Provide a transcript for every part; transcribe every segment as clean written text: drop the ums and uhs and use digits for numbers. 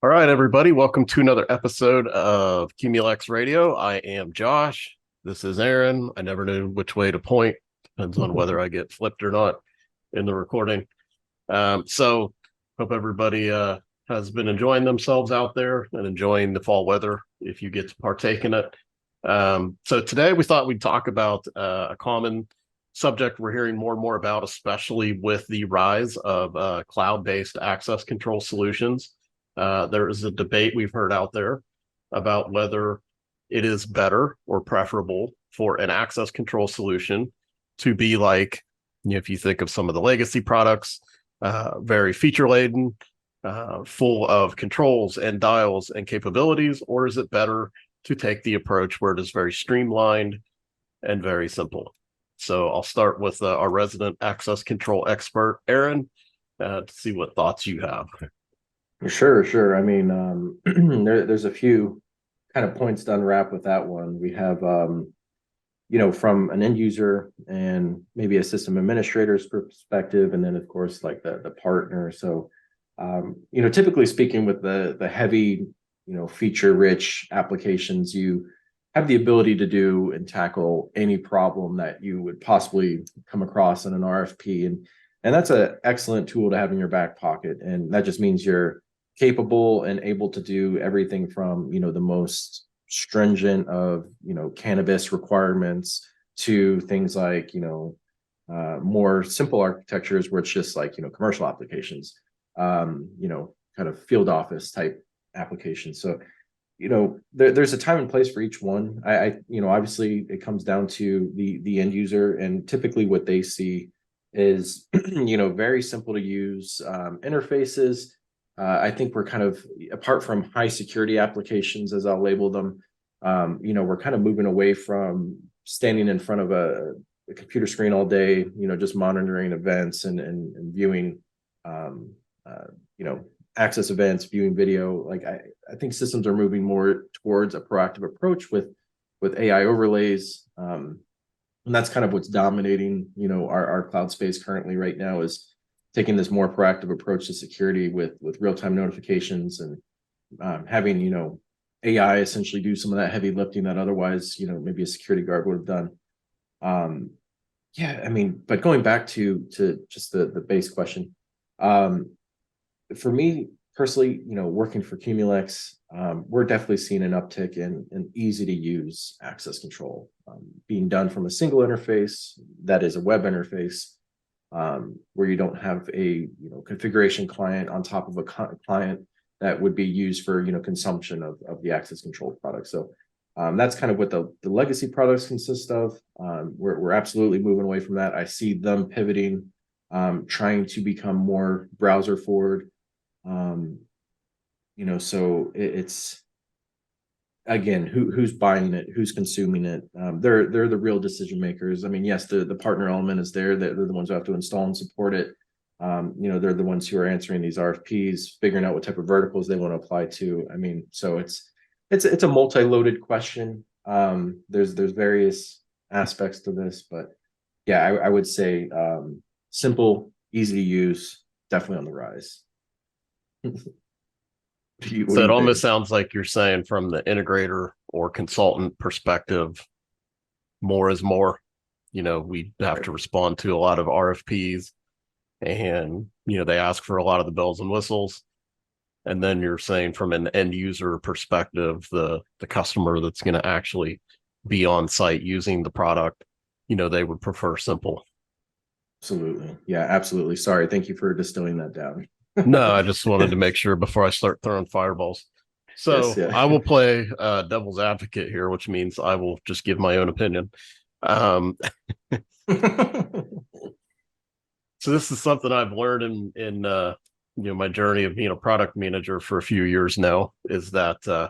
All right, everybody, welcome to another episode of Qumulex Radio. I am Josh. This is Aaron. I never knew which way to point. Depends on whether I get flipped or not in the recording. So hope everybody has been enjoying themselves out there and enjoying the fall weather if you get to partake in it. So today we thought we'd talk about a common subject we're hearing more and more about, especially with the rise of cloud-based access control solutions. There is a debate we've heard out there about whether it is better or preferable for an access control solution to be like, if you think of some of the legacy products, very feature laden, full of controls and dials and capabilities, or is it better to take the approach where it is very streamlined and very simple? So I'll start with our resident access control expert, Aaron, to see what thoughts you have. Sure. I mean, there's a few kind of points to unwrap with that one. We have, from an end user and maybe a system administrator's perspective, and then of course like the partner. So, typically speaking, with the heavy, feature-rich applications, you have the ability to do and tackle any problem that you would possibly come across in an RFP, and that's an excellent tool to have in your back pocket. And that just means you're capable and able to do everything from, the most stringent of, cannabis requirements to things like, more simple architectures where it's just like, commercial applications, kind of field office type applications. So, there's a time and place for each one. Obviously it comes down to the end user, and typically what they see is, very simple to use interfaces. I think we're kind of, apart from high security applications, as I'll label them, we're kind of moving away from standing in front of a computer screen all day, just monitoring events and viewing, access events, viewing video. Like I think systems are moving more towards a proactive approach with AI overlays. And that's kind of what's dominating, our cloud space currently right now, is taking this more proactive approach to security with real-time notifications and having, AI essentially do some of that heavy lifting that otherwise, maybe a security guard would have done. But going back to just the base question, for me personally, working for Qumulex, we're definitely seeing an uptick in easy to use access control, being done from a single interface that is a web interface, where you don't have a configuration client on top of a client that would be used for consumption of the access control product. So that's kind of what the legacy products consist of. We're absolutely moving away from that. I see them pivoting, trying to become more browser forward. So it's, again, who's buying it, who's consuming it. They're the real decision makers. I mean, yes, the partner element is there. They're the ones who have to install and support it. They're the ones who are answering these RFPs, figuring out what type of verticals they want to apply to. I mean, so it's a multi-loaded question. There's various aspects to this, but yeah, I would say simple, easy to use, definitely on the rise. So it almost sounds like you're saying, from the integrator or consultant perspective, more is more. We have to respond to a lot of RFPs, and they ask for a lot of the bells and whistles. And then you're saying, from an end user perspective, the customer that's going to actually be on site using the product, they would prefer simple. Absolutely. Yeah, absolutely. Sorry. Thank you for distilling that down. No, I just wanted to make sure before I start throwing fireballs. So yes, yeah. I will play devil's advocate here, which means I will just give my own opinion. So this is something I've learned in my journey of being a product manager for a few years now, is that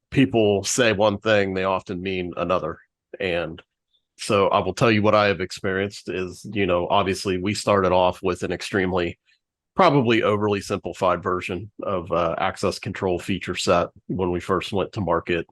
people say one thing, they often mean another. And so I will tell you what I have experienced is, obviously we started off with an probably overly simplified version of access control feature set when we first went to market.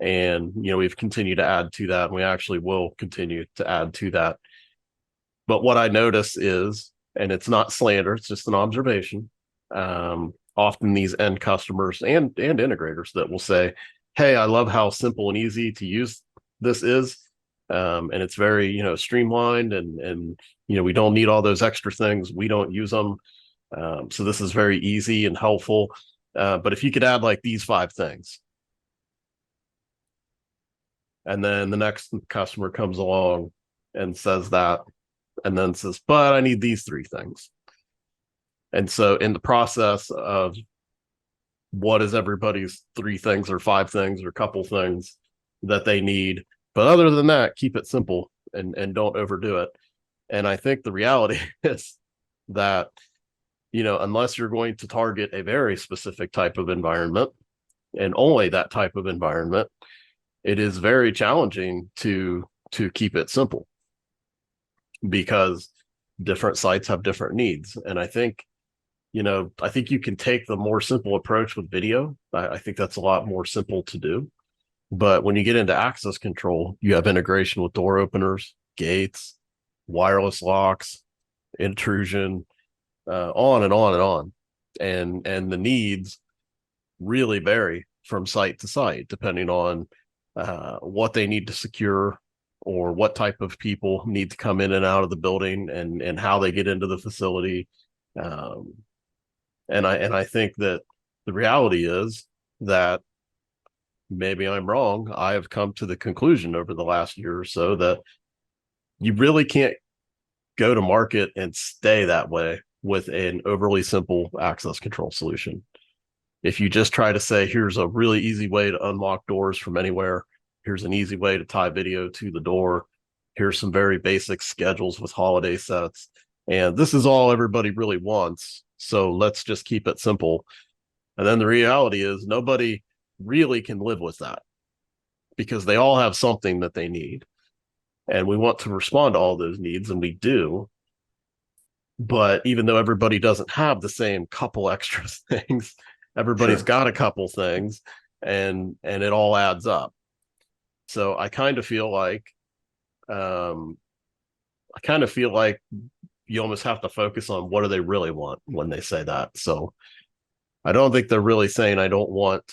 And, we've continued to add to that, and we actually will continue to add to that. But what I notice is, and it's not slander, it's just an observation, often these end customers and integrators that will say, hey, I love how simple and easy to use this is. And it's very, streamlined and, we don't need all those extra things. We don't use them. So this is very easy and helpful. But if you could add like these 5 things, and then the next customer comes along and says that, and then says, but I need these 3 things. And so in the process of what is everybody's 3 things or 5 things or couple things that they need, but other than that, keep it simple and don't overdo it. And I think the reality is that, unless you're going to target a very specific type of environment and only that type of environment, it is very challenging to keep it simple because different sites have different needs. And I think you can take the more simple approach with video. I think that's a lot more simple to do. But when you get into access control, you have integration with door openers, gates, wireless locks, intrusion, on and on and on. And the needs really vary from site to site, depending on what they need to secure or what type of people need to come in and out of the building and how they get into the facility. And I think that the reality is that maybe I'm wrong. I have come to the conclusion over the last year or so that you really can't go to market and stay that way with an overly simple access control solution. If you just try to say, here's a really easy way to unlock doors from anywhere, here's an easy way to tie video to the door, here's some very basic schedules with holiday sets, and this is all everybody really wants, so let's just keep it simple. And then the reality is nobody really can live with that because they all have something that they need. And we want to respond to all those needs, and we do. But even though everybody doesn't have the same couple extra things, everybody's got a couple things, and it all adds up. So I kind of feel like you almost have to focus on what do they really want when they say that. So I don't think they're really saying I don't want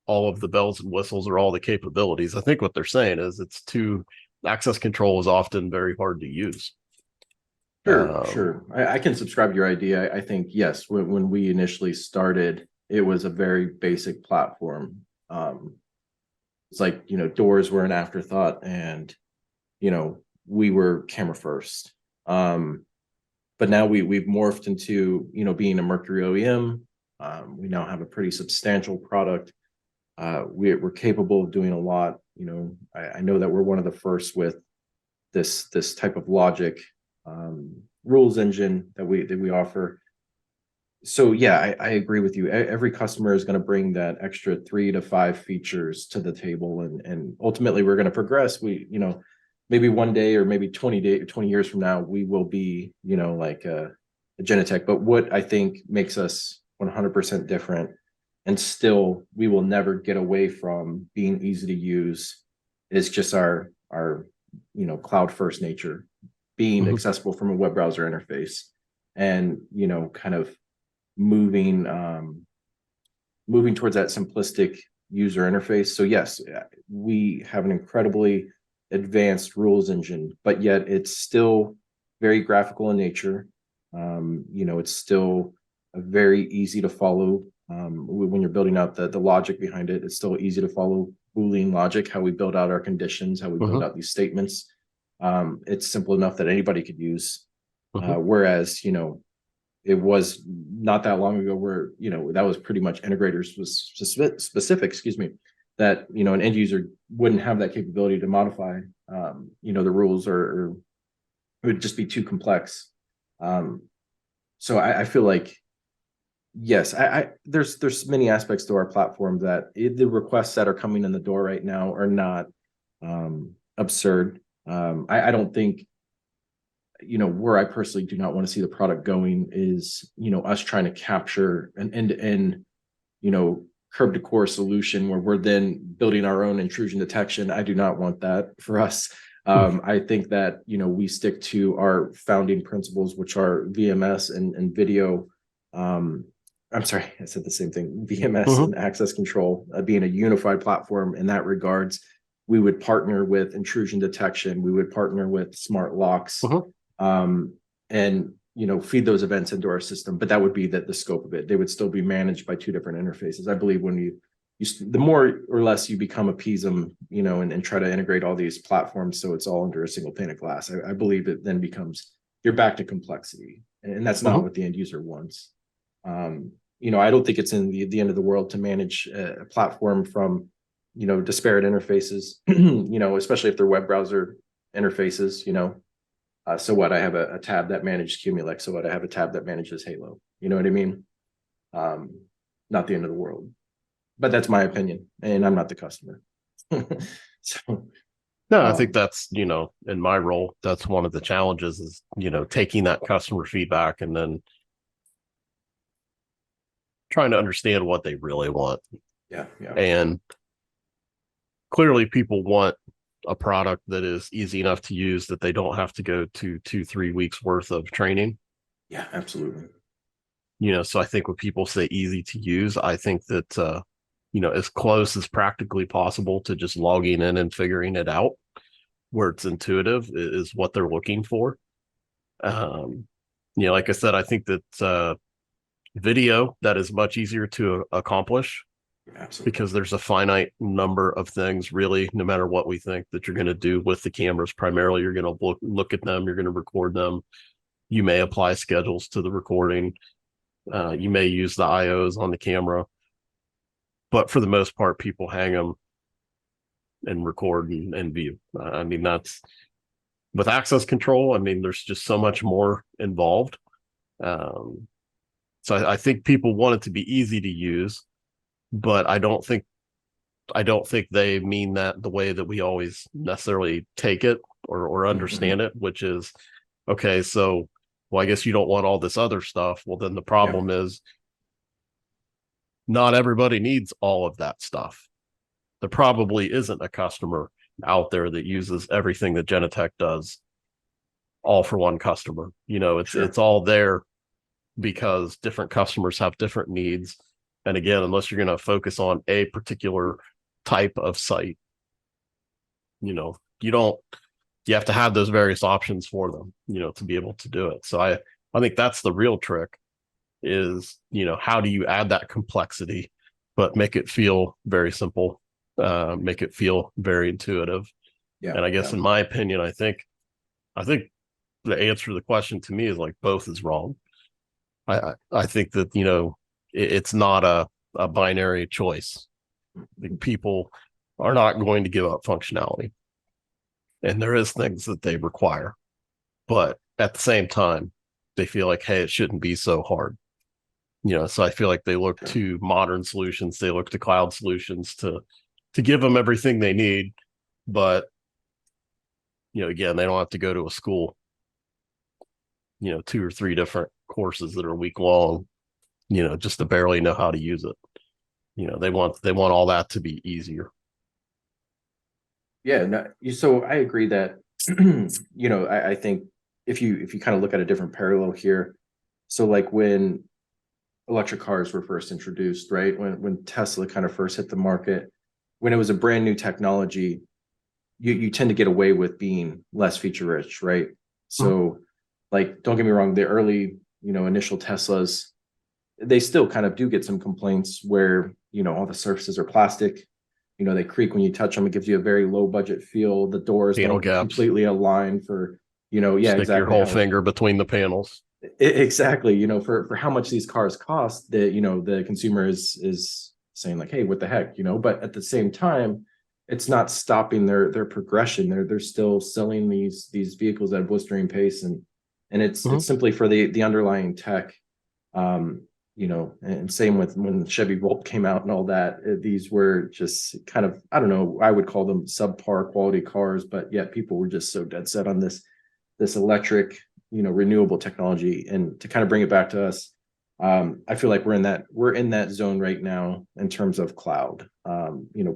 all of the bells and whistles or all the capabilities. I think what they're saying is access control is often very hard to use. Sure. I can subscribe to your idea. I think, yes, when we initially started, it was a very basic platform. It's like, doors were an afterthought and, we were camera first. But now we've morphed into, being a Mercury OEM. We now have a pretty substantial product. We're capable of doing a lot. I know that we're one of the first with this type of logic rules engine that we offer. So yeah, I agree with you. Every customer is going to bring that extra 3 to 5 features to the table, and ultimately we're going to progress. Maybe one day or maybe 20 years from now, we will be, like a Genetech. But what I think makes us 100% different, and still we will never get away from being easy to use, is just our cloud first nature, being accessible from a web browser interface, and kind of moving towards that simplistic user interface. So yes, we have an incredibly advanced rules engine, but yet it's still very graphical in nature. It's still a very easy to follow. When you're building out the logic behind it, it's still easy to follow Boolean logic, how we build out our conditions, how we build out these statements. It's simple enough that anybody could use. Whereas, it was not that long ago where, that was pretty much integrators was specific, that, an end user wouldn't have that capability to modify, the rules, or it would just be too complex. So I feel like, yes, there's many aspects to our platform that the requests that are coming in the door right now are not absurd. I don't think, where I personally do not want to see the product going is, us trying to capture an end-to-end, curb to core solution where we're then building our own intrusion detection. I do not want that for us. I think that, we stick to our founding principles, which are VMS and video, I'm sorry, I said the same thing, VMS Mhm. and access control, being a unified platform in that regards. We would partner with intrusion detection. We would partner with smart locks, Mhm. and feed those events into our system. But that would be the scope of it. They would still be managed by two different interfaces. I believe when the more or less you become appease them, and try to integrate all these platforms so it's all under a single pane of glass, I believe it then becomes you're back to complexity, and that's not Mhm. what the end user wants. I don't think it's in the end of the world to manage a platform from disparate interfaces, especially if they're web browser interfaces. So what, I have a tab that manages Qumulex, so what, I have a tab that manages Halo. You know what I mean? Not the end of the world, but that's my opinion, and I'm not the customer. So No, I think that's, in my role, that's one of the challenges is, taking that customer feedback and then trying to understand what they really want. yeah, And clearly people want a product that is easy enough to use that they don't have to go to 2-3 weeks worth of training. yeah, absolutely. So I think when people say easy to use, I think that, as close as practically possible to just logging in and figuring it out where it's intuitive is what they're looking for. Um, like I said, I think that video that is much easier to accomplish Absolutely. because there's a finite number of things really, no matter what we think that you're going to do with the cameras. Primarily, you're going to look at them, you're going to record them. You may apply schedules to the recording. You may use the IOs on the camera, but for the most part, people hang them and record and view. I mean, that's with access control. I mean, there's just so much more involved. Um, so I think people want it to be easy to use, but I don't think they mean that the way that we always necessarily take it or understand it, which is, okay, so, well, I guess you don't want all this other stuff. Well, then the problem is not everybody needs all of that stuff. There probably isn't a customer out there that uses everything that Genetech does all for one customer. It's all there because different customers have different needs. And again, unless you're going to focus on a particular type of site, you have to have those various options for them, to be able to do it. So I think that's the real trick is, how do you add that complexity, but make it feel very simple, make it feel very intuitive. Yeah. And I guess in my opinion, I think the answer to the question to me is like both is wrong. I think that, it's not a binary choice. Like people are not going to give up functionality. And there is things that they require. But at the same time, they feel like, hey, it shouldn't be so hard. So I feel like they look to modern solutions, they look to cloud solutions to give them everything they need. But again, they don't have to go to a school, 2 or 3 different courses that are week long, just to barely know how to use it. They want all that to be easier. Yeah, no, so I agree that I think if you kind of look at a different parallel here, so like when electric cars were first introduced, right? When Tesla kind of first hit the market, when it was a brand new technology, you tend to get away with being less feature rich, right? So like, don't get me wrong, the early, initial Teslas, they still kind of do get some complaints where, all the surfaces are plastic, they creak when you touch them. It gives you a very low budget feel. The doors Panel don't gaps. Completely align for, Stick exactly your whole finger between the panels. Exactly. For how much these cars cost, the consumer is saying like, hey, what the heck, but at the same time, it's not stopping their progression. They're still selling these vehicles at a blistering pace, and it's simply for the underlying tech. And same with when Chevy Volt came out and all that. These were just kind of, I don't know, I would call them subpar quality cars, but yet people were just so dead set on this electric, renewable technology. And to kind of bring it back to us, I feel like we're in that zone right now in terms of cloud.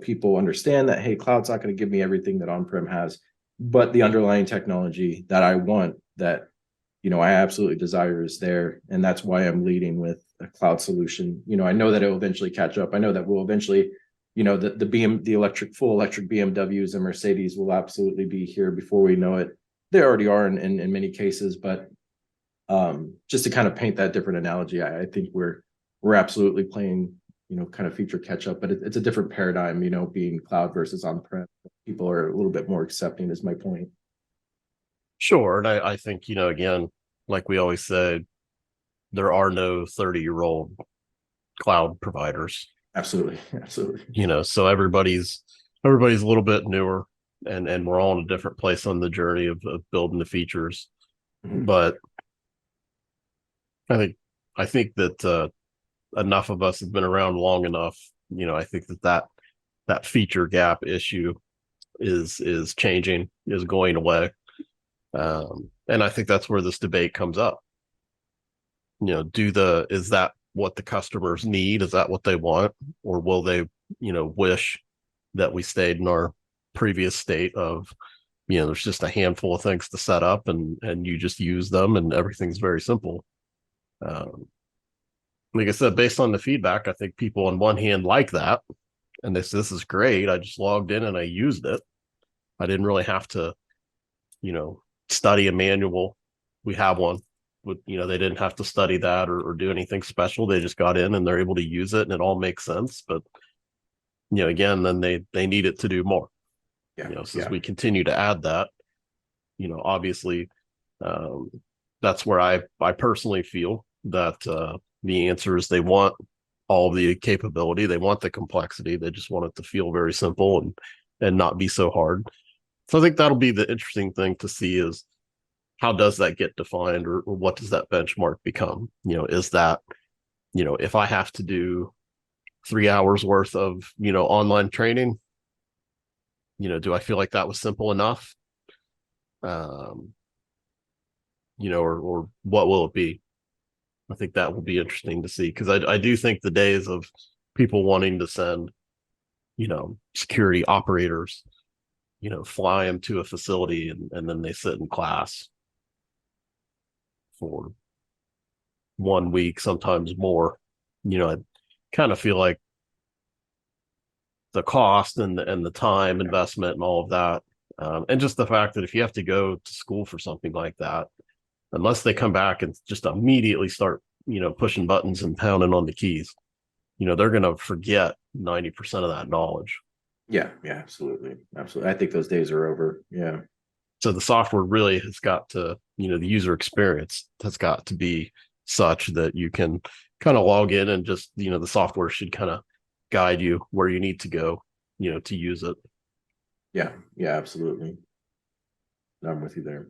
People understand that, hey, cloud's not going to give me everything that on-prem has, but the underlying technology that I want, that I absolutely desire, is there. And that's why I'm leading with a cloud solution. I know that it will eventually catch up. I know that we'll eventually, the full electric BMWs and Mercedes will absolutely be here before we know it. They already are in many cases, but just to kind of paint that different analogy, I think we're absolutely playing, kind of feature catch up, but it's a different paradigm, being cloud versus on-prem. People are a little bit more accepting, is my point. Sure. And I think, again, like we always say, there are no 30-year-old cloud providers. Absolutely. So everybody's a little bit newer, and we're all in a different place on the journey of building the features. Mhm. But I think that enough of us have been around long enough. I think that feature gap issue is changing, is going away. And I think that's where this debate comes up. Is that what the customers need? Is that what they want? Or will they, wish that we stayed in our previous state of, there's just a handful of things to set up, and you just use them and everything's very simple. Like I said, based on the feedback, I think people on one hand like that. And this is great. I just logged in and I used it. I didn't really have to, study a manual. We have one. They didn't have to study that or do anything special. They just got in and they're able to use it, and it all makes sense. But again, then they need it to do more. As we continue to add that, obviously, that's where I personally feel that the answer is they want all the capability, they want the complexity, they just want it to feel very simple and not be so hard. So I think that'll be the interesting thing to see is, how does that get defined, or what does that benchmark become? Is that, if I have to do 3 hours worth of, online training, do I feel like that was simple enough? Or what will it be? I think that will be interesting to see, because I do think the days of people wanting to send, security operators, fly them to a facility and then they sit in class for 1 week, sometimes more. I kind of feel like the cost and the time investment and all of that, and just the fact that if you have to go to school for something like that, unless they come back and just immediately start, pushing buttons and pounding on the keys, they're going to forget 90% of that knowledge. Yeah, absolutely. I think those days are over. Yeah. So the software really has got to, the user experience has got to be such that you can kind of log in and just, the software should kind of guide you where you need to go, to use it. Yeah, absolutely. I'm with you there.